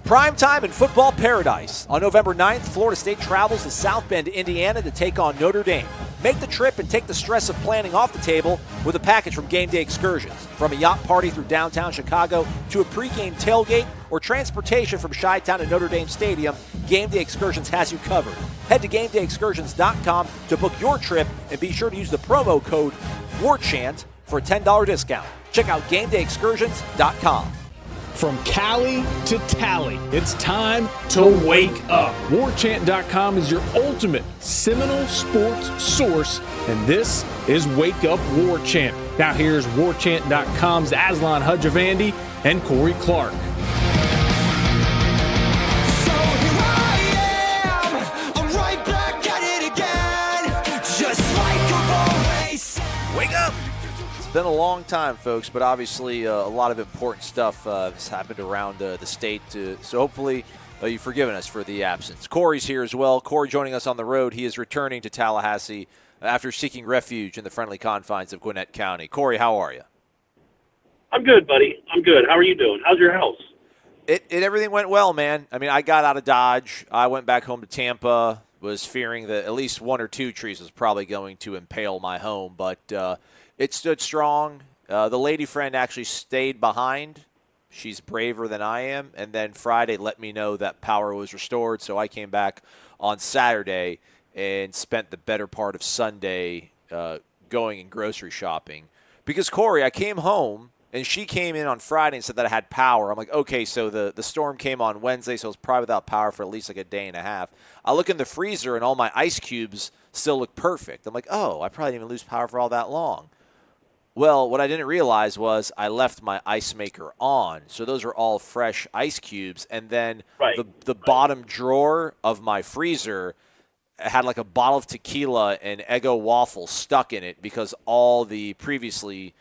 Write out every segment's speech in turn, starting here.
Prime time in football paradise. On November 9th, Florida State travels to South Bend, Indiana to take on Notre Dame. Make the trip and take the stress of planning off the table with a package from Game Day Excursions. From a yacht party through downtown Chicago to a pregame tailgate or transportation from Chi-Town to Notre Dame Stadium, Game Day Excursions has you covered. Head to GameDayExcursions.com to book your trip and be sure to use the promo code WARCHANT for a $10 discount. Check out GameDayExcursions.com. From Cali to Tally, it's time to wake up. WarChant.com is your ultimate Seminole sports source, and this is Wake Up War Chant. Now here's WarChant.com's Aslan Hudjavandi and Corey Clark. Wake up! It's been a long time, folks, but obviously a lot of important stuff has happened around the state. So hopefully you've forgiven us for the absence. Corey's here as well. Corey joining us on the road. He is returning to Tallahassee after seeking refuge in the friendly confines of Gwinnett County. Corey, how are you? I'm good, buddy. I'm good. How are you doing? How's your house? Everything went well, man. I mean, I got out of Dodge. I went back home to Tampa, was fearing that at least one or two trees was probably going to impale my home, but it stood strong. The lady friend actually stayed behind. She's braver than I am. And then Friday let me know that power was restored, so I came back on Saturday and spent the better part of Sunday going and grocery shopping. Because, Corey, I came home, and she came in on Friday and said that I had power. I'm like, okay, so the storm came on Wednesday, so it was probably without power for at least like a day and a half. I look in the freezer, and all my ice cubes still look perfect. I'm like, oh, I probably didn't even lose power for all that long. Well, what I didn't realize was I left my ice maker on, so those are all fresh ice cubes. And then the bottom drawer of my freezer had like a bottle of tequila and Eggo waffle stuck in it because all the previously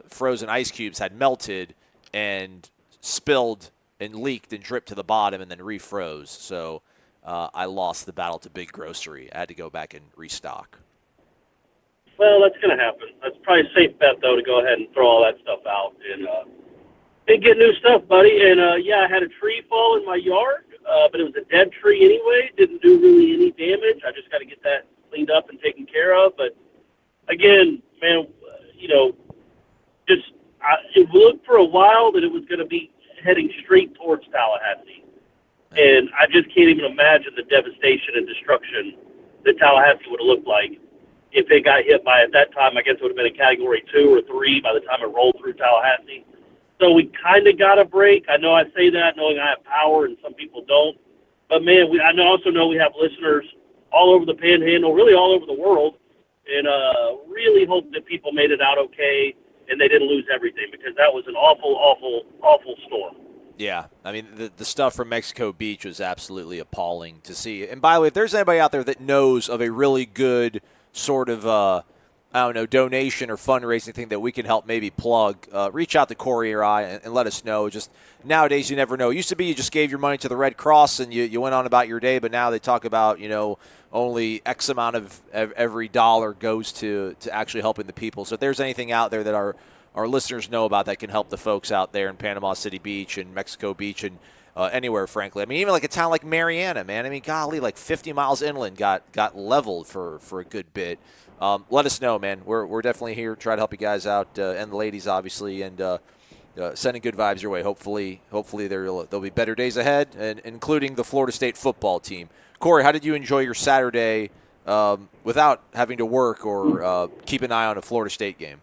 frozen ice cubes had melted and spilled and leaked and dripped to the bottom and then refroze. So I lost the battle to Big Grocery. I had to go back and restock. Well, that's going to happen. That's probably a safe bet, though, to go ahead and throw all that stuff out and get new stuff, buddy. And, I had a tree fall in my yard, but it was a dead tree anyway. Didn't do really any damage. I just got to get that cleaned up and taken care of. But, again, man, it looked for a while that it was going to be heading straight towards Tallahassee. And I just can't even imagine the devastation and destruction that Tallahassee would have looked like if it got hit by, at that time, I guess it would have been a Category 2 or 3 by the time it rolled through Tallahassee. So we kind of got a break. I know I say that knowing I have power and some people don't. But, man, I also know we have listeners all over the Panhandle, really all over the world, and really hope that people made it out okay and they didn't lose everything because that was an awful, awful, awful storm. Yeah, I mean, the stuff from Mexico Beach was absolutely appalling to see. And, by the way, if there's anybody out there that knows of a really good sort of, donation or fundraising thing that we can help maybe plug, reach out to Corey or I and let us know. Just nowadays, you never know. It used to be you just gave your money to the Red Cross and you went on about your day, but now they talk about, only X amount of every dollar goes to actually helping the people. So if there's anything out there that our listeners know about that can help the folks out there in Panama City Beach and Mexico Beach and anywhere, frankly. I mean, even like a town like Mariana, man. I mean, golly, like 50 miles inland got leveled for a good bit. Let us know, man. We're definitely here to try to help you guys out and the ladies, obviously, and sending good vibes your way. Hopefully there'll be better days ahead, and including the Florida State football team. Corey, how did you enjoy your Saturday without having to work or keep an eye on a Florida State game?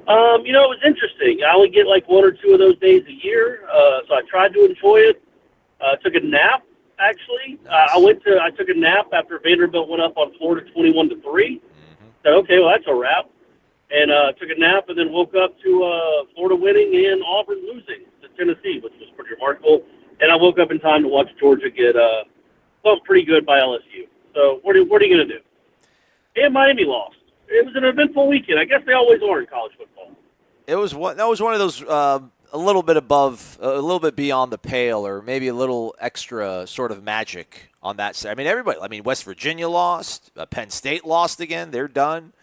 It was interesting. I only get like one or two of those days a year, so I tried to enjoy it. Took a nap, actually. Nice. I took a nap after Vanderbilt went up on Florida 21-3. Mm-hmm. Said, okay, well, that's a wrap. And took a nap and then woke up to Florida winning and Auburn losing to Tennessee, which was pretty remarkable. And I woke up in time to watch Georgia get bumped pretty good by LSU. So what are you going to do? And Miami lost. It was an eventful weekend. I guess they always are in college football. That was one of those a little bit beyond the pale, or maybe a little extra sort of magic on that side. I mean, everybody. I mean, West Virginia lost. Penn State lost again. They're done.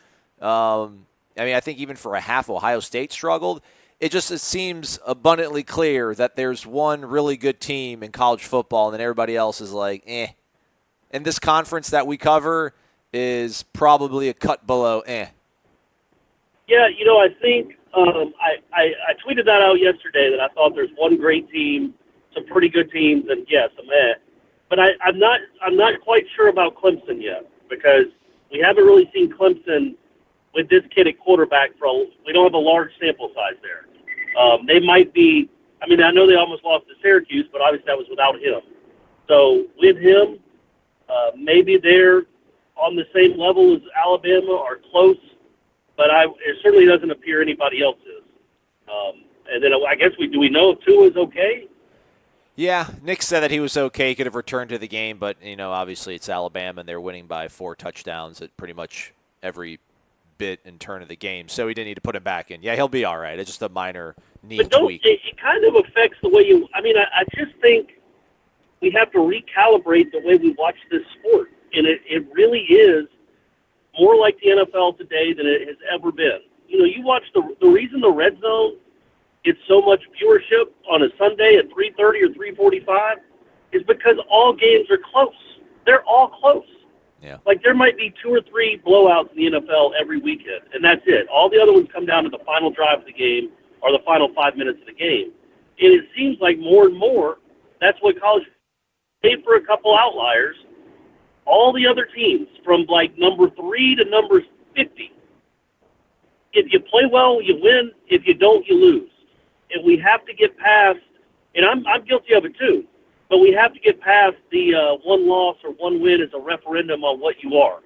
I think even for a half, Ohio State struggled. it seems abundantly clear that there's one really good team in college football, and then everybody else is like, eh. And this conference that we cover is probably a cut below eh. Yeah, I think I tweeted that out yesterday that I thought there's one great team, some pretty good teams, and yes, some eh. But I'm not quite sure about Clemson yet because we haven't really seen Clemson with this kid at quarterback. We don't have a large sample size there. They might be. I mean, I know they almost lost to Syracuse, but obviously that was without him. So with him, maybe they're on the same level as Alabama or close. But it certainly doesn't appear anybody else is. And then I guess do we know if Tua is okay? Yeah, Nick said that he was okay, could have returned to the game, but, obviously it's Alabama, and they're winning by 4 touchdowns at pretty much every bit and turn of the game, so he didn't need to put him back in. Yeah, he'll be all right. It's just a minor knee tweak. It kind of affects the way I just think we have to recalibrate the way we watch this sport, and it really is more like the NFL today than it has ever been. You watch the reason the red zone gets so much viewership on a Sunday at 3:30 or 3:45 is because all games are close. They're all close. Yeah. Like there might be 2 or 3 blowouts in the NFL every weekend, and that's it. All the other ones come down to the final drive of the game or the final 5 minutes of the game. And it seems like more and more that's what college, save for a couple outliers, all the other teams from like number 3 to number 50. If you play well, you win. If you don't, you lose. And we have to get past, and I'm guilty of it too, but we have to get past the one loss or one win as a referendum on what you are.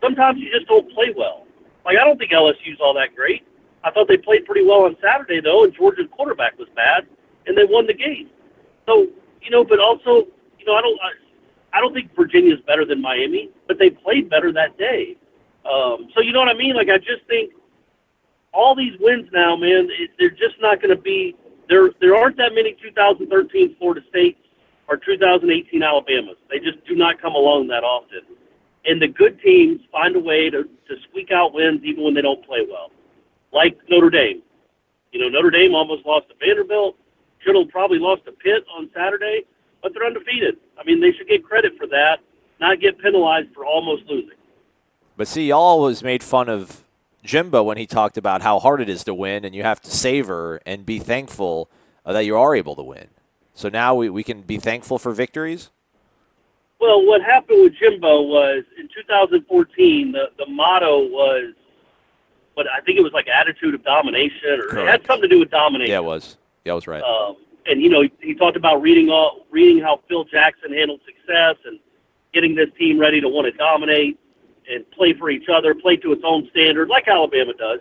Sometimes you just don't play well. Like, I don't think LSU's all that great. I thought they played pretty well on Saturday, though, and Georgia's quarterback was bad, and they won the game. So, but also, I don't think Virginia's better than Miami, but they played better that day. So you know what I mean? Like, I just think all these wins now, man, they're just not going to be – there aren't that many 2013 Florida States or 2018 Alabamas. They just do not come along that often. And the good teams find a way to squeak out wins even when they don't play well, like Notre Dame. Notre Dame almost lost to Vanderbilt. Should have probably lost to Pitt on Saturday, but they're undefeated. I mean, they should get credit for that, not get penalized for almost losing. But see, y'all always made fun of Jimbo when he talked about how hard it is to win, and you have to savor and be thankful that you are able to win. So now we can be thankful for victories? Well, what happened with Jimbo was in 2014, the motto was, but I think it was like attitude of domination, or Correct. It had something to do with domination. Yeah, it was. Yeah, I was right. And, he talked about reading how Phil Jackson handled success and getting this team ready to want to dominate and play for each other, play to its own standard, like Alabama does.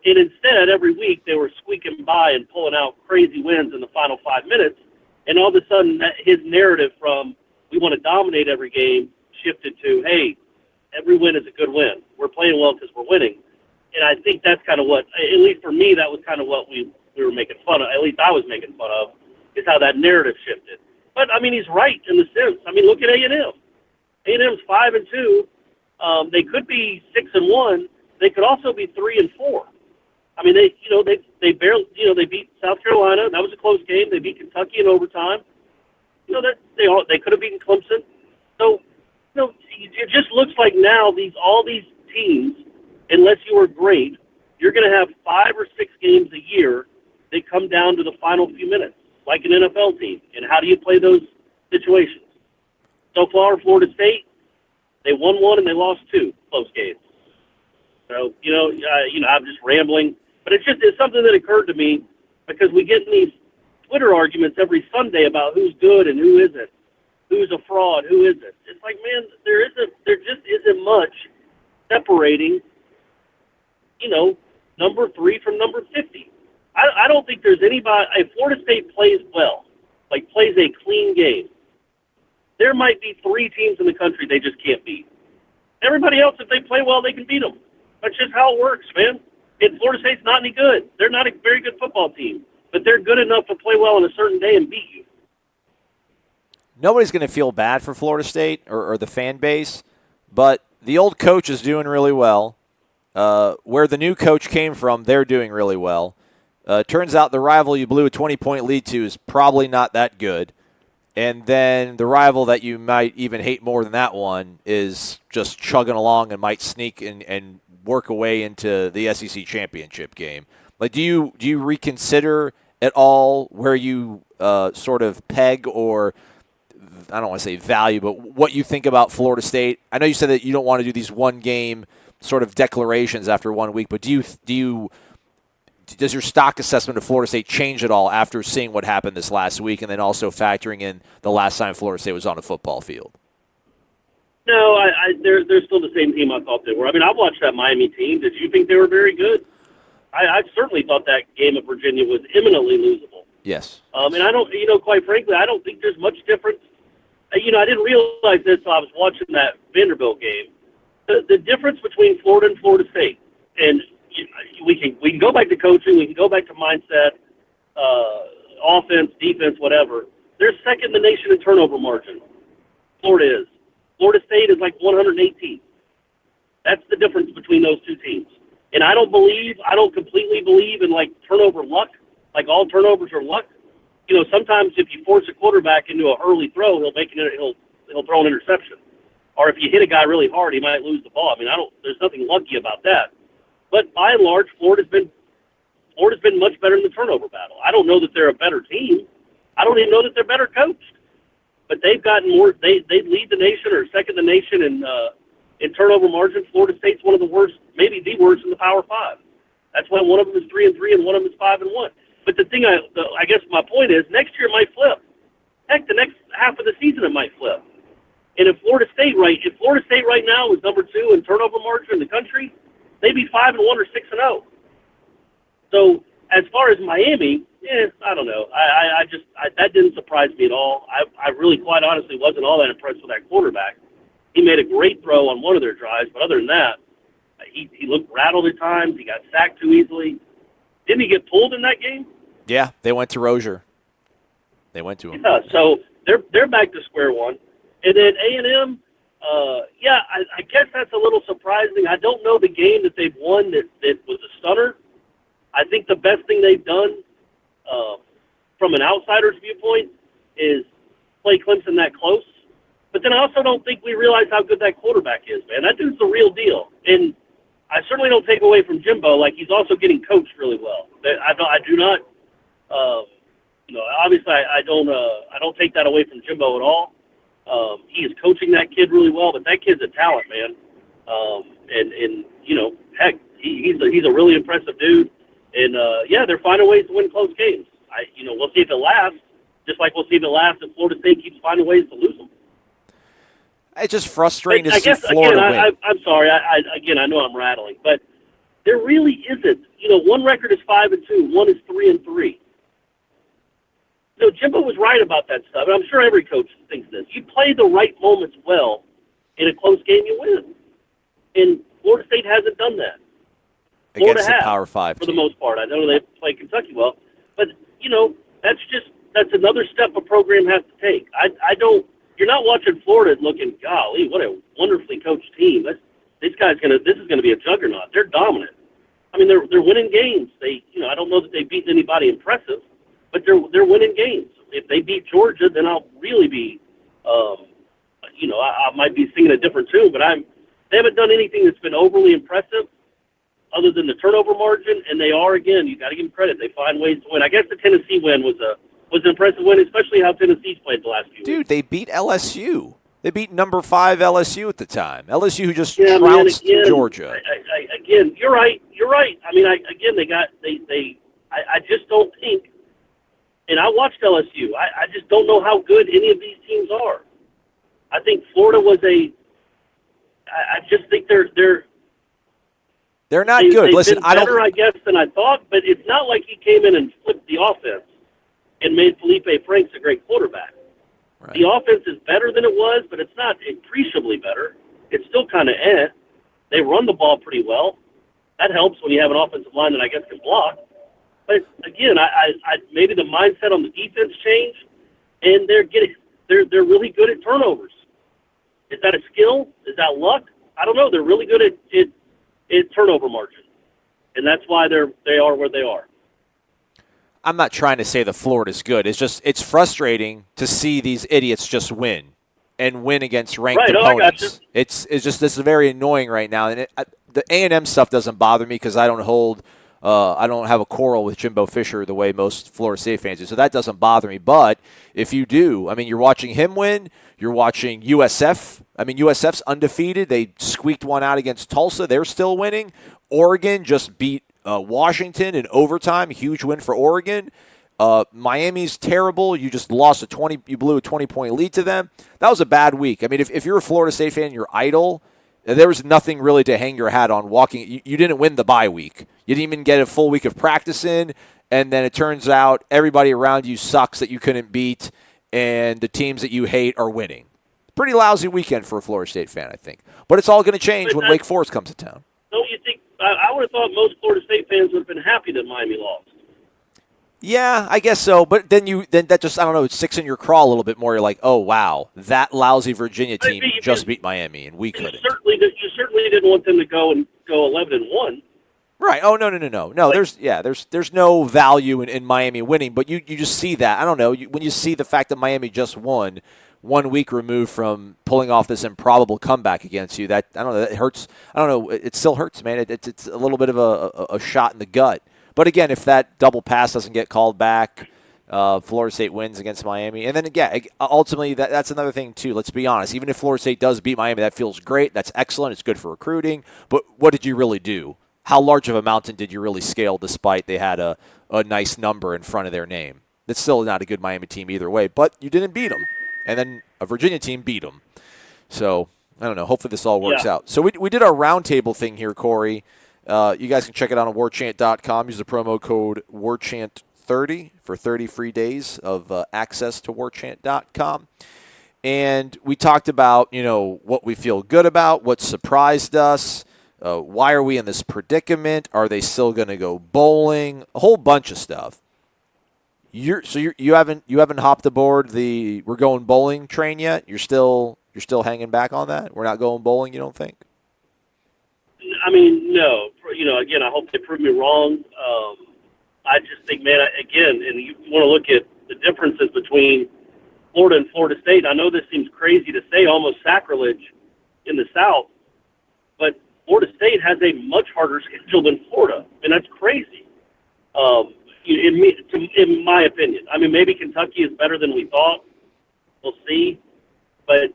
And instead, every week, they were squeaking by and pulling out crazy wins in the final 5 minutes. And all of a sudden, his narrative from we want to dominate every game shifted to, hey, every win is a good win. We're playing well because we're winning. And I think that's kind of what, at least for me, that was kind of what we were making fun of, at least I was making fun of, is how that narrative shifted. But, I mean, he's right in the sense. I mean, look at A&M. A&M's 5-2. They could be 6-1. They could also be 3-4. I mean, they barely, they beat South Carolina. That was a close game. They beat Kentucky in overtime. They could have beaten Clemson. So, it just looks like now all these teams, unless you are great, you're going to have 5 or 6 games a year that come down to the final few minutes, like an NFL team. And how do you play those situations? So far, Florida State, they won 1 and they lost 2 close games. So, I'm just rambling. But it's something that occurred to me because we get in these Twitter arguments every Sunday about who's good and who isn't, who's a fraud, who isn't. It's like, man, there just isn't much separating, number 3 from number 50. I don't think there's anybody. If Florida State plays well, like plays a clean game, there might be 3 teams in the country they just can't beat. Everybody else, if they play well, they can beat them. That's just how it works, man. And Florida State's not any good. They're not a very good football team, but they're good enough to play well on a certain day and beat you. Nobody's going to feel bad for Florida State or the fan base, but the old coach is doing really well. Where the new coach came from, they're doing really well. Turns out the rival you blew a 20-point lead to is probably not that good. And then the rival that you might even hate more than that one is just chugging along and might sneak and work away into the SEC championship game. Like, do you reconsider at all where you sort of peg, or I don't want to say value, but what you think about Florida State? I know you said that you don't want to do these one-game sort of declarations after 1 week, but does your stock assessment of Florida State change at all after seeing what happened this last week, and then also factoring in the last time Florida State was on a football field? No, they're still the same team I thought they were. I mean, I watched that Miami team. Did you think they were very good? I certainly thought that game at Virginia was imminently losable. Yes. And I don't, quite frankly, I don't think there's much difference. I didn't realize this while I was watching that Vanderbilt game. The difference between Florida and Florida State, and we can go back to coaching, we can go back to mindset, offense, defense, whatever. They're second in the nation in turnover margin. Florida is. Florida State is like 118. That's the difference between those two teams. And I don't completely believe in like turnover luck, like all turnovers are luck. Sometimes if you force a quarterback into an early throw, he'll throw an interception. Or if you hit a guy really hard, he might lose the ball. I mean, there's nothing lucky about that. But by and large, Florida's been much better in the turnover battle. I don't know that they're a better team. I don't even know that they're better coached. But they've gotten more. They lead the nation or second the nation in turnover margin. Florida State's one of the worst, maybe the worst in the Power Five. That's why one of them is 3-3 and one of them is 5-1. But the thing, I guess my point is, next year it might flip. Heck, the next half of the season it might flip. And if Florida State right now is number 2 in turnover margin in the country, they'd be 5-1 or 6-0. So as far as Miami, I don't know. That didn't surprise me at all. I really, quite honestly, wasn't all that impressed with that quarterback. He made a great throw on one of their drives, but other than that, he looked rattled at times. He got sacked too easily. Didn't he get pulled in that game? Yeah, they went to Rozier. They went to him. Yeah, so they're back to square one. And then A&M, I guess that's a little surprising. I don't know the game that they've won that was a stunner. I think the best thing they've done from an outsider's viewpoint is play Clemson that close. But then I also don't think we realize how good that quarterback is, man. That dude's the real deal. And I certainly don't take away from Jimbo. Like, he's also getting coached really well. I do not, obviously I don't take that away from Jimbo at all. He is coaching that kid really well, but that kid's a talent, man. Heck, he's a really impressive dude. And they're finding ways to win close games. We'll see if it lasts, just like we'll see if it lasts if Florida State keeps finding ways to lose them. It's just frustrating to see Florida win. I'm sorry. I know I'm rattling, but there really isn't. One record is 5-2, one is 3-3. Jimbo was right about that stuff, and I'm sure every coach thinks this. You play the right moments well, in a close game you win. And Florida State hasn't done that. Florida Against the has, Power 5 for team. the most part. I know they play Kentucky well, but that's another step a program has to take. You're not watching Florida looking, golly, what a wonderfully coached team. This is gonna be a juggernaut. They're dominant. I mean, they're winning games. I don't know that they've beaten anybody impressive, but they're winning games. If they beat Georgia, then I'll really be, I might be singing a different tune. But they haven't done anything that's been overly impressive, other than the turnover margin. And they are, again, you got to give them credit. They find ways to win. I guess the Tennessee win was an impressive win, especially how Tennessee's played the last few weeks. Dude, they beat LSU. They beat number 5 LSU at the time. LSU who just trounced Georgia. Again, you're right. I mean, I just don't think. And I watched LSU. I just don't know how good any of these teams are. I think Florida was I just think they're not good. Listen, I don't. Better, I guess, than I thought. But it's not like he came in and flipped the offense and made Felipe Franks a great quarterback. Right. The offense is better than it was, but it's not appreciably better. It's still kind of They run the ball pretty well. That helps when you have an offensive line that I guess can block. But again, I maybe the mindset on the defense changed, and they're really good at turnovers. Is that a skill? Is that luck? I don't know. They're really good at turnover margin, and that's why they are where they are. I'm not trying to say that Florida's good. It's frustrating to see these idiots just win and win against ranked opponents. It's just this is very annoying right now. And the A&M stuff doesn't bother me because I don't have a quarrel with Jimbo Fisher the way most Florida State fans do. So that doesn't bother me. But if you do, I mean, you're watching him win. You're watching USF. I mean, USF's undefeated. They squeaked one out against Tulsa. They're still winning. Oregon just beat Washington in overtime. Huge win for Oregon. Miami's terrible. You just lost you blew a 20-point lead to them. That was a bad week. I mean, if you're a Florida State fan, you're idle. There was nothing really to hang your hat on walking. You didn't win the bye week. You didn't even get a full week of practice in, and then it turns out everybody around you sucks that you couldn't beat, and the teams that you hate are winning. Pretty lousy weekend for a Florida State fan, I think. But it's all going to change when Wake Forest comes to town. Don't you think? I would have thought most Florida State fans would have been happy that Miami lost. Yeah, I guess so. But then that just, I don't know, it sticks in your craw a little bit more. You're like, oh, wow, that lousy Virginia team just beat Miami, and we couldn't. You certainly didn't want them to go 11-1. Right. Oh, no. No, there's no value in Miami winning, but you just see that. I don't know. When you see the fact that Miami just won 1 week removed from pulling off this improbable comeback against you, that, I don't know, that hurts. I don't know. It still hurts, man. It's a little bit of a shot in the gut. But again, if that double pass doesn't get called back, Florida State wins against Miami. And then again, ultimately, that's another thing too. Let's be honest. Even if Florida State does beat Miami, that feels great. That's excellent. It's good for recruiting. But what did you really do? How large of a mountain did you really scale despite they had a nice number in front of their name? That's still not a good Miami team either way, but you didn't beat them. And then a Virginia team beat them. So, I don't know. Hopefully this all works out. So we did our roundtable thing here, Corey. You guys can check it out on warchant.com. Use the promo code warchant30 for 30 free days of access to warchant.com. And we talked about, what we feel good about, what surprised us. Why are we in this predicament? Are they still going to go bowling? A whole bunch of stuff. You haven't hopped aboard the we're going bowling train yet? You're still hanging back on that? We're not going bowling, you don't think? I mean, no. Again, I hope they prove me wrong. I just think, man, again, and you want to look at the differences between Florida and Florida State. I know this seems crazy to say, almost sacrilege in the South, but Florida State has a much harder schedule than Florida, and that's crazy. In my opinion, I mean, maybe Kentucky is better than we thought. We'll see, but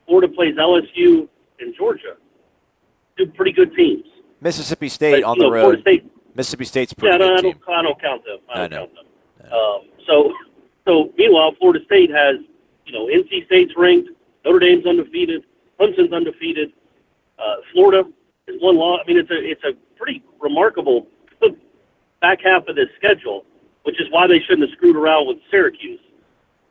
Florida plays LSU and Georgia, two pretty good teams. Mississippi State on the road. Mississippi State's pretty good team. I don't count them. I don't count them. So meanwhile, Florida State has NC State's ranked, Notre Dame's undefeated, Clemson's undefeated. Florida is one loss. I mean, it's a pretty remarkable back half of this schedule, which is why they shouldn't have screwed around with Syracuse.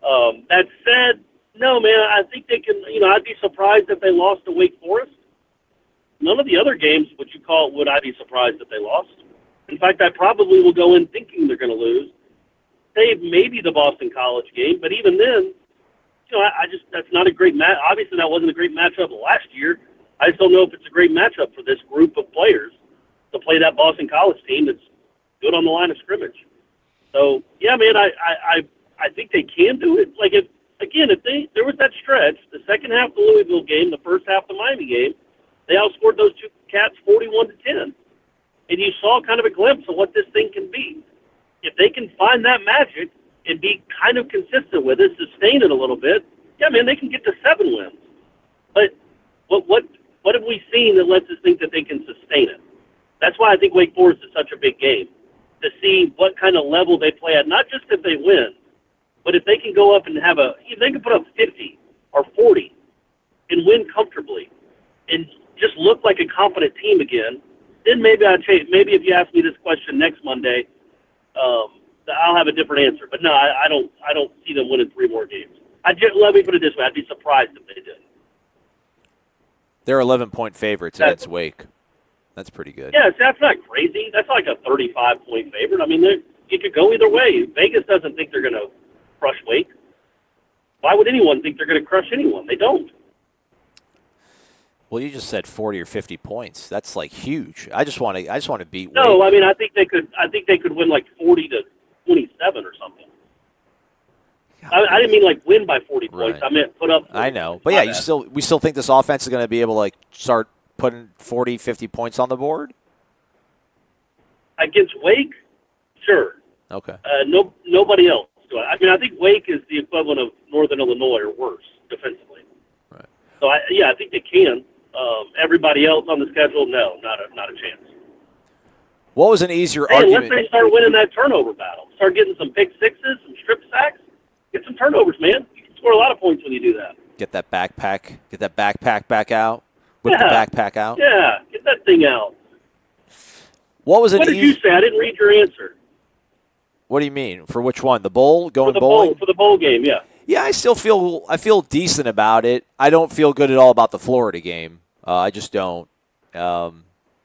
That said, no, man, I think they can. I'd be surprised if they lost to Wake Forest. None of the other games would I be surprised if they lost. In fact, I probably will go in thinking they're going to lose. Save maybe the Boston College game, but even then, that's not a great match. Obviously, that wasn't a great matchup last year. I just don't know if it's a great matchup for this group of players to play that Boston College team that's good on the line of scrimmage. So, yeah, man, I think they can do it. Like, if there was that stretch, the second half of the Louisville game, the first half of the Miami game, they outscored those two Cats 41-10. And you saw kind of a glimpse of what this thing can be. If they can find that magic and be kind of consistent with it, sustain it a little bit, yeah, man, they can get to 7 wins. But what have we seen that lets us think that they can sustain it? That's why I think Wake Forest is such a big game, to see what kind of level they play at, not just if they win, but if they can go up and if they can put up 50 or 40 and win comfortably and just look like a competent team again, then maybe I'd change. Maybe if you ask me this question next Monday, I'll have a different answer. But no, I don't see them winning 3 more games. Let me put it this way: I'd be surprised if they did. They're 11-point favorites against Wake. That's pretty good. Yeah, that's not crazy. That's like a 35-point favorite. I mean, it could go either way. Vegas doesn't think they're going to crush Wake. Why would anyone think they're going to crush anyone? They don't. Well, you just said 40 or 50 points. That's like huge. I just want to beat Wake. No, I mean I think they could win like 40 to 27 or something. I didn't mean like win by 40 points. Right. I meant put up 40 I know. points. But, yeah, we still think this offense is going to be able to, like, start putting 40, 50 points on the board? Against Wake, sure. Okay. Nobody else. I mean, I think Wake is the equivalent of Northern Illinois or worse defensively. Right. So, I think they can. Everybody else on the schedule, no, not a chance. What was an easier Hey, argument? unless they start winning that turnover battle. Start getting some pick sixes, some strip sacks. Get some turnovers, man. You can score a lot of points when you do that. Get that backpack back out. Whip the backpack out. Yeah, get that thing out. What did you say? I didn't read your answer. What do you mean? For which one? The bowl? For the bowl game, yeah. Yeah, I feel decent about it. I don't feel good at all about the Florida game. I just don't. But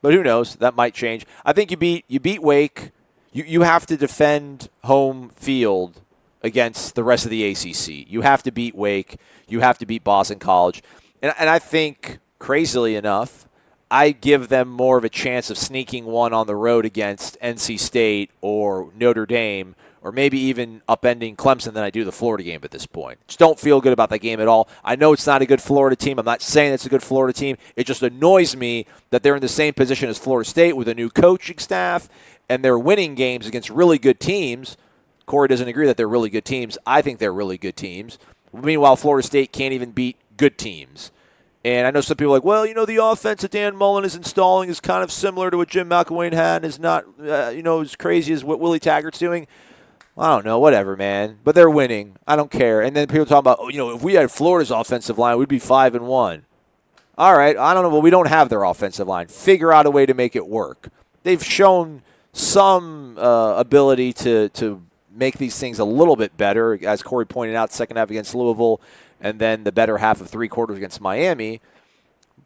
who knows? That might change. I think you beat Wake. You have to defend home field against the rest of the ACC. You have to beat Wake. You have to beat Boston College. And I think, crazily enough, I give them more of a chance of sneaking one on the road against NC State or Notre Dame or maybe even upending Clemson than I do the Florida game at this point. Just don't feel good about that game at all. I know it's not a good Florida team. I'm not saying it's a good Florida team. It just annoys me that they're in the same position as Florida State with a new coaching staff and they're winning games against really good teams. Corey doesn't agree that they're really good teams. I think they're really good teams. Meanwhile, Florida State can't even beat good teams. And I know some people are like, well, the offense that Dan Mullen is installing is kind of similar to what Jim McElwain had and is not, as crazy as what Willie Taggart's doing. I don't know, whatever, man. But they're winning. I don't care. And then people talk about, if we had Florida's offensive line, we'd be 5-1. All right, I don't know. Well, we don't have their offensive line. Figure out a way to make it work. They've shown some ability to make these things a little bit better, as Corey pointed out, second half against Louisville, and then the better half of three quarters against Miami.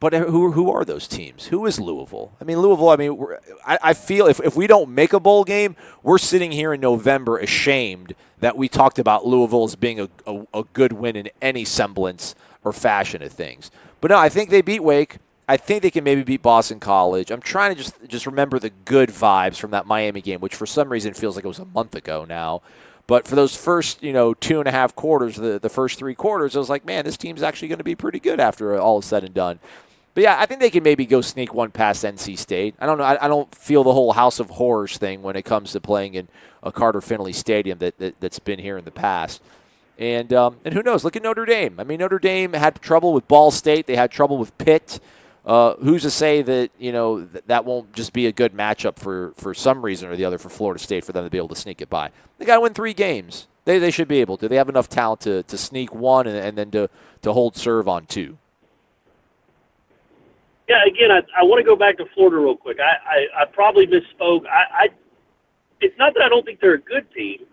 But who are those teams? Who is Louisville? I feel if we don't make a bowl game, we're sitting here in November ashamed that we talked about Louisville as being a good win in any semblance or fashion of things. But no, I think they beat Wake. I think they can maybe beat Boston College. I'm trying to just remember the good vibes from that Miami game, which for some reason feels like it was a month ago now. But for those first, 2.5 quarters, the first 3 quarters, I was like, man, this team's actually going to be pretty good after all is said and done. But, yeah, I think they can maybe go sneak one past NC State. I don't know. I don't feel the whole House of Horrors thing when it comes to playing in a Carter Finley Stadium that's been here in the past. And who knows? Look at Notre Dame. Notre Dame had trouble with Ball State. They had trouble with Pitt. Who's to say that, that won't just be a good matchup for some reason or the other for Florida State for them to be able to sneak it by. They got to win 3 games. They should be able to. They have enough talent to sneak one and then to hold serve on 2. Yeah, again, I want to go back to Florida real quick. I probably misspoke. It's not that I don't think they're a good team.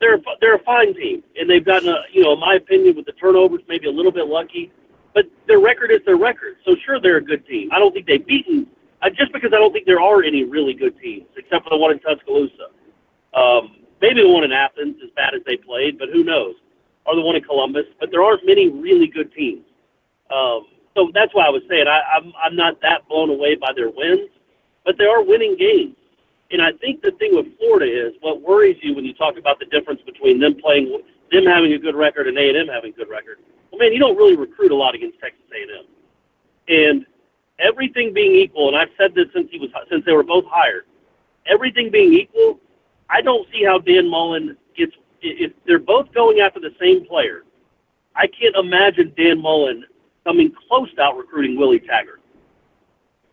They're a fine team, and they've gotten in my opinion, with the turnovers, maybe a little bit lucky. But their record is their record. So, sure, they're a good team. I don't think they've beaten just because I don't think there are any really good teams, except for the one in Tuscaloosa. Maybe the one in Athens, as bad as they played, but who knows? Or the one in Columbus. But there aren't many really good teams. So that's why I was saying I'm not that blown away by their wins, but they are winning games. And I think the thing with Florida is what worries you when you talk about the difference between them having a good record and A&M having a good record. Well, man, you don't really recruit a lot against Texas A&M. And everything being equal, and I've said this since they were both hired, everything being equal, I don't see how Dan Mullen if they're both going after the same player, I can't imagine Dan Mullen coming close to out recruiting Willie Taggart.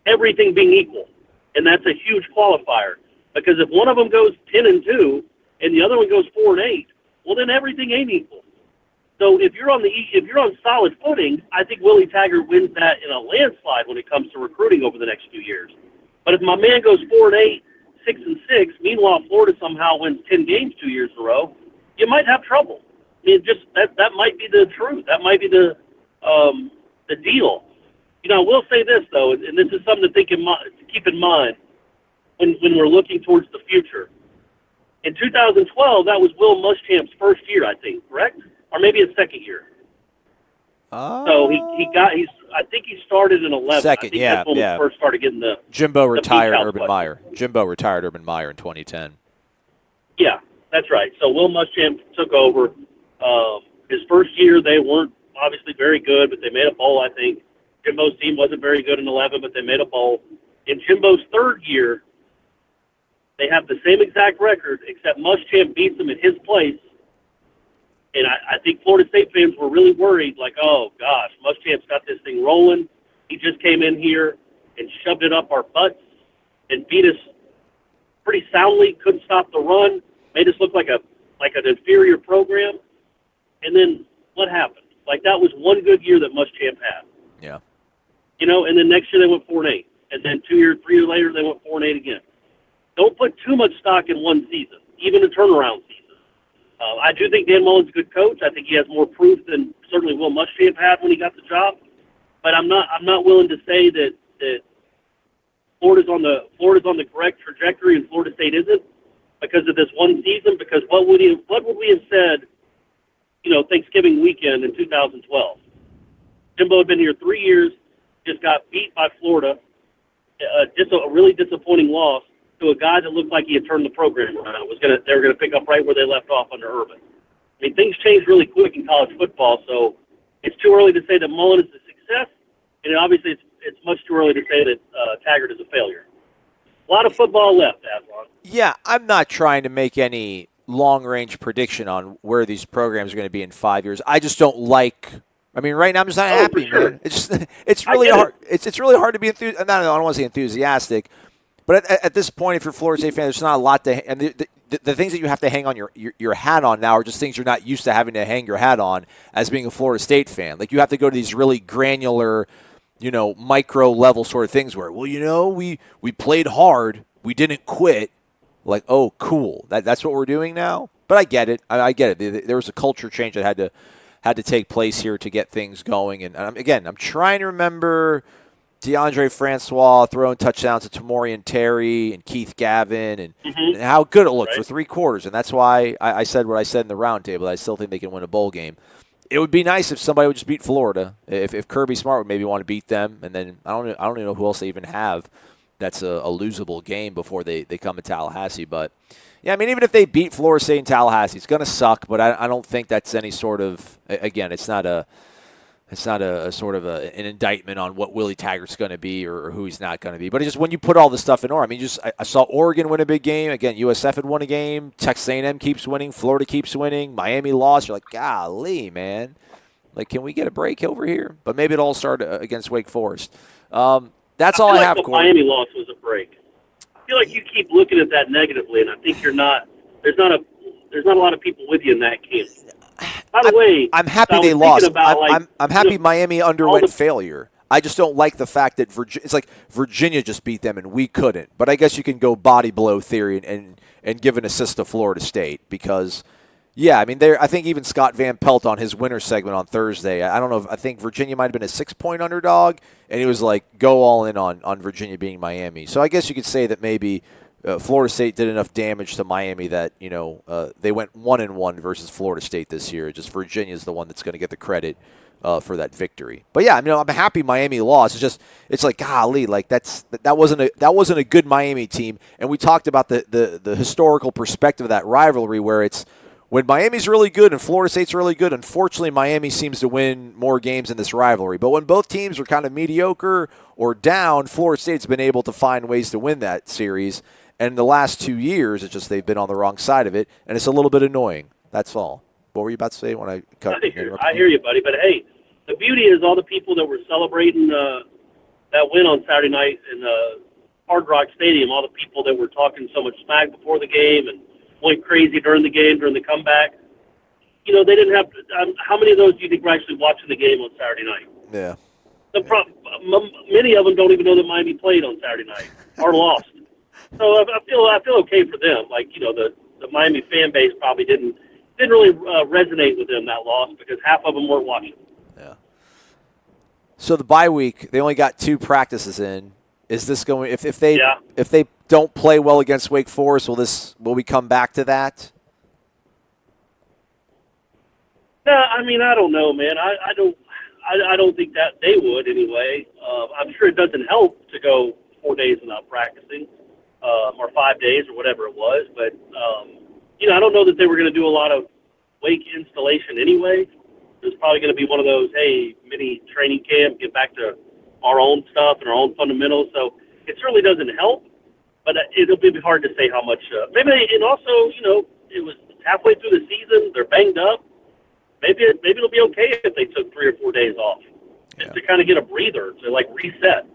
Everything being equal. And that's a huge qualifier. Because if one of them goes 10-2 and the other one goes 4-8, well, then everything ain't equal. So if you're on solid footing, I think Willie Taggart wins that in a landslide when it comes to recruiting over the next few years. But if my man goes 4-8, 6-6, meanwhile Florida somehow wins 10 games 2 years in a row, you might have trouble. That might be the truth. That might be the deal. I will say this, though, and this is something to keep in mind when we're looking towards the future. In 2012, that was Will Muschamp's first year, I think, correct? Or maybe his second year. So I think he started in 11. Second, I think that's when we first started getting Jimbo retired Urban Meyer. Jimbo retired Urban Meyer in 2010. Yeah, That's right. So Will Muschamp took over. His first year, they weren't obviously very good, but they made a bowl, I think. Jimbo's team wasn't very good in 11, but they made a bowl. In Jimbo's third year, they have the same exact record, except Muschamp beats them in his place. And I think Florida State fans were really worried, like, oh, gosh, Muschamp's got this thing rolling. He just came in here and shoved it up our butts and beat us pretty soundly, couldn't stop the run, made us look like an inferior program. And then what happened? Like, that was one good year that Muschamp had. Yeah. You know, and then next year they went 4-8. And then 3 years later they went 4-8 again. Don't put too much stock in one season, even a turnaround season. I do think Dan Mullen's a good coach. I think he has more proof than certainly Will Muschamp had when he got the job. But I'm not willing to say that Florida's on the correct trajectory and Florida State isn't because of this one season. Because what would we have said, you know, Thanksgiving weekend in 2012? Jimbo had been here 3 years, just got beat by Florida, a really disappointing loss to a guy that looked like he had turned the program around. They were gonna pick up right where they left off under Urban. I mean, things change really quick in college football, so it's too early to say that Mullen is a success, and obviously it's much too early to say that Taggart is a failure. A lot of football left, Aslan. Yeah, I'm not trying to make any long-range prediction on where these programs are going to be in 5 years. I just don't like. I mean, right now I'm just not happy, sure. man. It's really hard. It's really hard to be I don't want to say enthusiastic, but at this point, if you're a Florida State fan, there's not a lot to. And the things that you have to hang on your hat on now are just things you're not used to having to hang your hat on as being a Florida State fan. Like you have to go to these really granular, you know, micro level sort of things where, well, you know, we played hard, we didn't quit. Like, oh, cool. That's what we're doing now. But I get it. I get it. There was a culture change that had to take place here to get things going. And I'm trying to remember DeAndre Francois throwing touchdowns to Tamori and Terry and Keith Gavin and how good it looked for 3 quarters. And that's why I said what I said in the roundtable. I still think they can win a bowl game. It would be nice if somebody would just beat Florida. If Kirby Smart would maybe want to beat them. And then I don't even know who else they even have that's a losable game before they come to Tallahassee. But, yeah, I mean, even if they beat Florida State in Tallahassee, it's going to suck. But I don't think that's any sort of – again, it's not a sort of an indictment on what Willie Taggart's going to be or who he's not going to be. But it's just when you put all this stuff in order, I mean, I saw Oregon win a big game. Again, USF had won a game. Texas A&M keeps winning. Florida keeps winning. Miami lost. You're like, golly, man. Like, can we get a break over here? But maybe it'll all start against Wake Forest. That's all I have, the Corey. Miami loss was a break. I feel like you keep looking at that negatively, and I think there's not a lot of people with you in that camp. By the way, I'm happy they lost. I'm happy Miami underwent failure. I just don't like the fact that it's like Virginia just beat them and we couldn't. But I guess you can go body blow theory and give an assist to Florida State because, yeah, I mean, I think even Scott Van Pelt on his winter segment on Thursday, I don't know, I think Virginia might have been a 6-point underdog, and he was like, go all in on Virginia being Miami. So I guess you could say that maybe Florida State did enough damage to Miami that, you know, they went 1-1 versus Florida State this year. Just Virginia's the one that's going to get the credit for that victory. But yeah, I mean, I'm happy Miami lost. It's like, golly, like that wasn't a good Miami team. And we talked about the historical perspective of that rivalry where it's when Miami's really good and Florida State's really good. Unfortunately, Miami seems to win more games in this rivalry. But when both teams are kind of mediocre or down, Florida State's been able to find ways to win that series. And in the last 2 years, it's just they've been on the wrong side of it, and it's a little bit annoying. That's all. What were you about to say when I cut? I hear you, buddy. But, hey, the beauty is all the people that were celebrating that win on Saturday night in Hard Rock Stadium, all the people that were talking so much smack before the game and went crazy during the game, during the comeback, you know, they didn't have how many of those do you think were actually watching the game on Saturday night? Yeah. Many of them don't even know that Miami played on Saturday night or lost. So I feel okay for them. Like, you know, the Miami fan base probably didn't really resonate with them that loss because half of them weren't watching. Yeah. So the bye week, they only got 2 practices in. Is this going? If they don't play well against Wake Forest, will we come back to that? No, I mean, I don't know, man. I don't think that they would anyway. I'm sure it doesn't help to go 4 days without practicing. Or 5 days or whatever it was. But I don't know that they were going to do a lot of Wake installation anyway. It was probably going to be one of those, hey, mini training camp, get back to our own stuff and our own fundamentals. So it certainly doesn't help, but it'll be hard to say how much. And also, it was halfway through the season. They're banged up. Maybe it'll be okay if they took 3 or 4 days off to kind of get a breather, to like reset.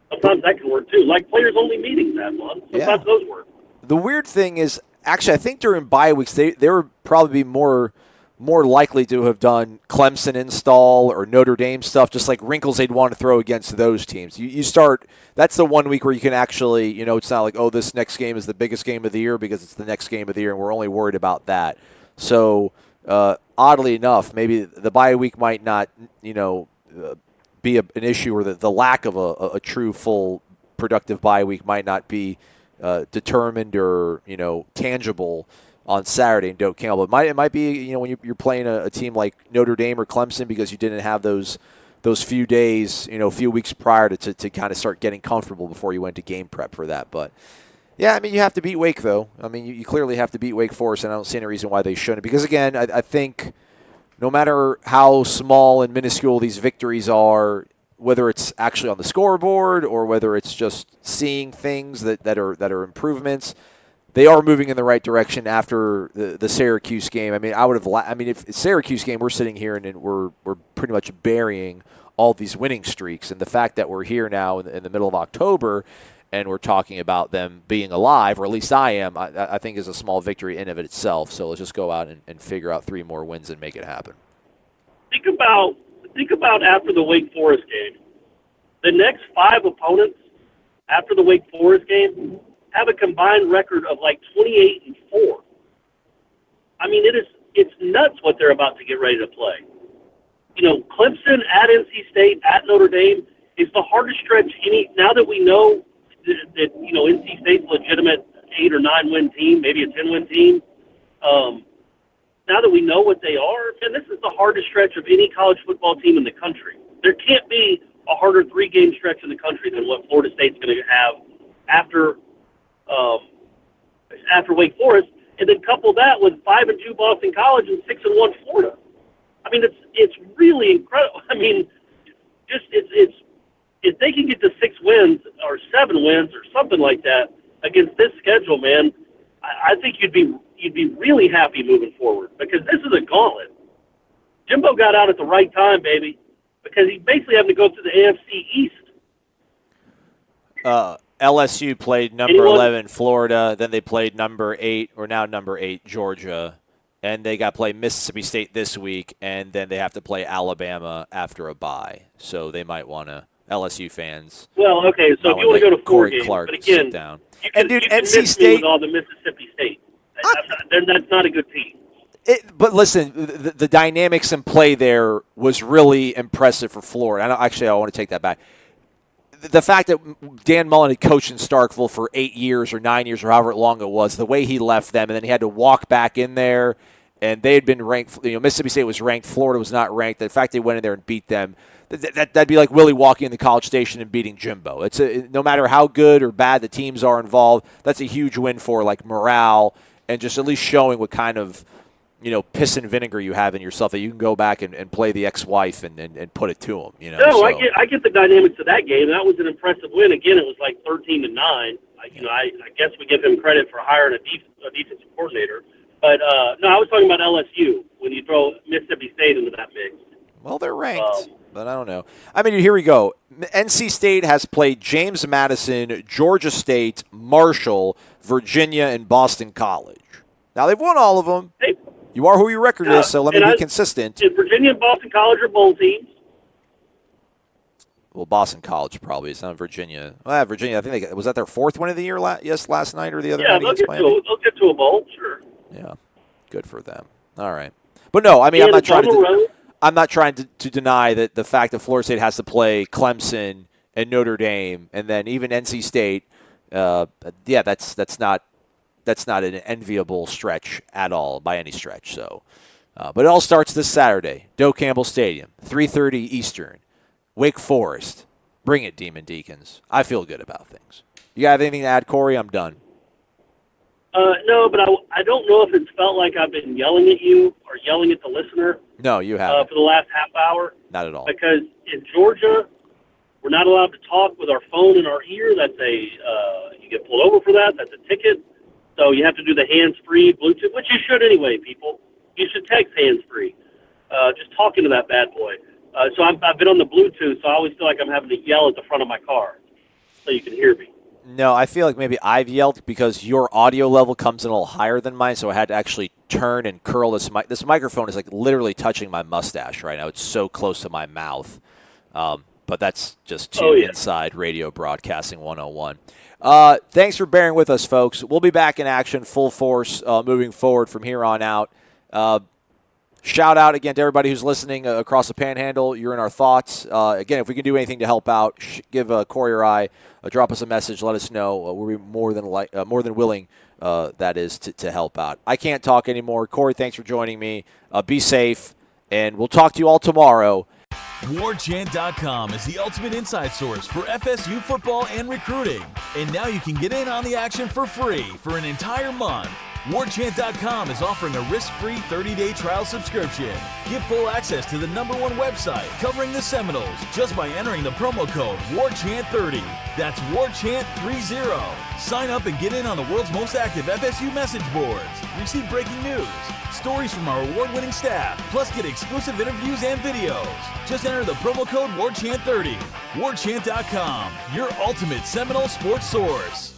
Sometimes that can work too. Like players only meetings that month. Sometimes those work. The weird thing is, actually, I think during bye weeks they would probably be more likely to have done Clemson install or Notre Dame stuff, just like wrinkles they'd want to throw against those teams. You start, that's the 1 week where you can actually, it's not like, oh, this next game is the biggest game of the year because it's the next game of the year and we're only worried about that. So oddly enough, maybe the bye week might not, be an issue, or the lack of a true full productive bye week might not be determined or, tangible on Saturday in Doak Campbell. It might be, when you're playing a team like Notre Dame or Clemson, because you didn't have those few days, a few weeks prior to kind of start getting comfortable before you went to game prep for that. But, yeah, you have to beat Wake, though. You clearly have to beat Wake Forest, and I don't see any reason why they shouldn't. Because, again, I think no matter how small and minuscule these victories are, whether it's actually on the scoreboard or whether it's just seeing things that are improvements, they are moving in the right direction after the Syracuse game. If Syracuse game, we're sitting here and we're pretty much burying all these winning streaks, and the fact that we're here now in the middle of October and we're talking about them being alive, or at least I am, I think is a small victory in of it itself. So let's just go out and figure out 3 more wins and make it happen. Think about after the Wake Forest game, the next 5 opponents after the Wake Forest game have a combined record of like 28-4. It's nuts what they're about to get ready to play. Clemson at NC State at Notre Dame is the hardest stretch now that we know that NC State's legitimate 8 or 9 win team, maybe a 10-win team. Now that we know what they are, and this is the hardest stretch of any college football team in the country. There can't be a harder 3-game stretch in the country than what Florida State's going to have after Wake Forest, and then couple that with 5-2 Boston College and 6-1 Florida. It's really incredible. If they can get to 6 wins or 7 wins or something like that against this schedule, man, I think you'd be really happy moving forward, because this is a gauntlet. Jimbo got out at the right time, baby, because he's basically having to go through the AFC East. LSU played number 11 Florida, then they played number 8, or now number 8 Georgia, and they got to play Mississippi State this week, and then they have to play Alabama after a bye. So they might want to, LSU fans. Well, okay, so if you want to go to 4 games, Clark, but again, sit down. You can NC State with all the Mississippi State. That's not a good team. But listen, the dynamics in play there was really impressive for Florida. I want to take that back. The fact that Dan Mullen had coached in Starkville for 8 years or 9 years or however long it was, the way he left them, and then he had to walk back in there, and they had been ranked. Mississippi State was ranked. Florida was not ranked. The fact they went in there and beat them, that'd be like Willie walking in the College Station and beating Jimbo. No matter how good or bad the teams are involved, that's a huge win for morale and just at least showing what kind of piss and vinegar you have in yourself, that you can go back and play the ex-wife and put it to them. No, I get the dynamics of that game. That was an impressive win. Again, it was like 13-9. I guess we give him credit for hiring a defensive coordinator. But no, I was talking about LSU when you throw Mississippi State into that mix. Well, they're ranked, but I don't know. Here we go. NC State has played James Madison, Georgia State, Marshall, Virginia, and Boston College. Now, they've won all of them. Hey, you are who your record is, so let me be consistent. And Virginia and Boston College are bowl teams. Well, Boston College probably. It's not Virginia. Well, Virginia, I think was that their 4th win of the year last night or the other night against Miami? Yeah, they'll get to a bowl, sure. Yeah, good for them. All right. But no, I'm not trying to deny that the fact that Florida State has to play Clemson and Notre Dame and then even NC State, that's not an enviable stretch at all by any stretch. So, but it all starts this Saturday, Doak Campbell Stadium, 3:30 Eastern, Wake Forest. Bring it, Demon Deacons. I feel good about things. You got anything to add, Corey? I'm done. No, but I don't know if it's felt like I've been yelling at you or yelling at the listener No, you haven't. for the last half hour. Not at all. Because in Georgia, we're not allowed to talk with our phone in our ear. That's you get pulled over for that. That's a ticket. So you have to do the hands-free Bluetooth, which you should anyway, people. You should text hands-free. Just talking to that bad boy. So I've been on the Bluetooth, so I always feel like I'm having to yell at the front of my car so you can hear me. No, I feel like maybe I've yelled because your audio level comes in a little higher than mine, so I had to actually turn and curl this mic. This microphone is like literally touching my mustache right now. It's so close to my mouth. But that's just inside radio broadcasting 101. Thanks for bearing with us, folks. We'll be back in action full force moving forward from here on out. Shout out again to everybody who's listening across the Panhandle. You're in our thoughts. Again, if we can do anything to help out, give Corey or I, drop us a message. Let us know. We'll be more than willing, that is, to help out. I can't talk anymore. Corey, thanks for joining me. Be safe, and we'll talk to you all tomorrow. WarChant.com is the ultimate inside source for FSU football and recruiting. And now you can get in on the action for free for an entire month. WarChant.com is offering a risk-free 30-day trial subscription. Get full access to the #1 website covering the Seminoles just by entering the promo code WarChant30. That's WarChant30. Sign up and get in on the world's most active FSU message boards. Receive breaking news, stories from our award-winning staff, plus get exclusive interviews and videos. Just enter the promo code WarChant30. WarChant.com, your ultimate Seminole sports source.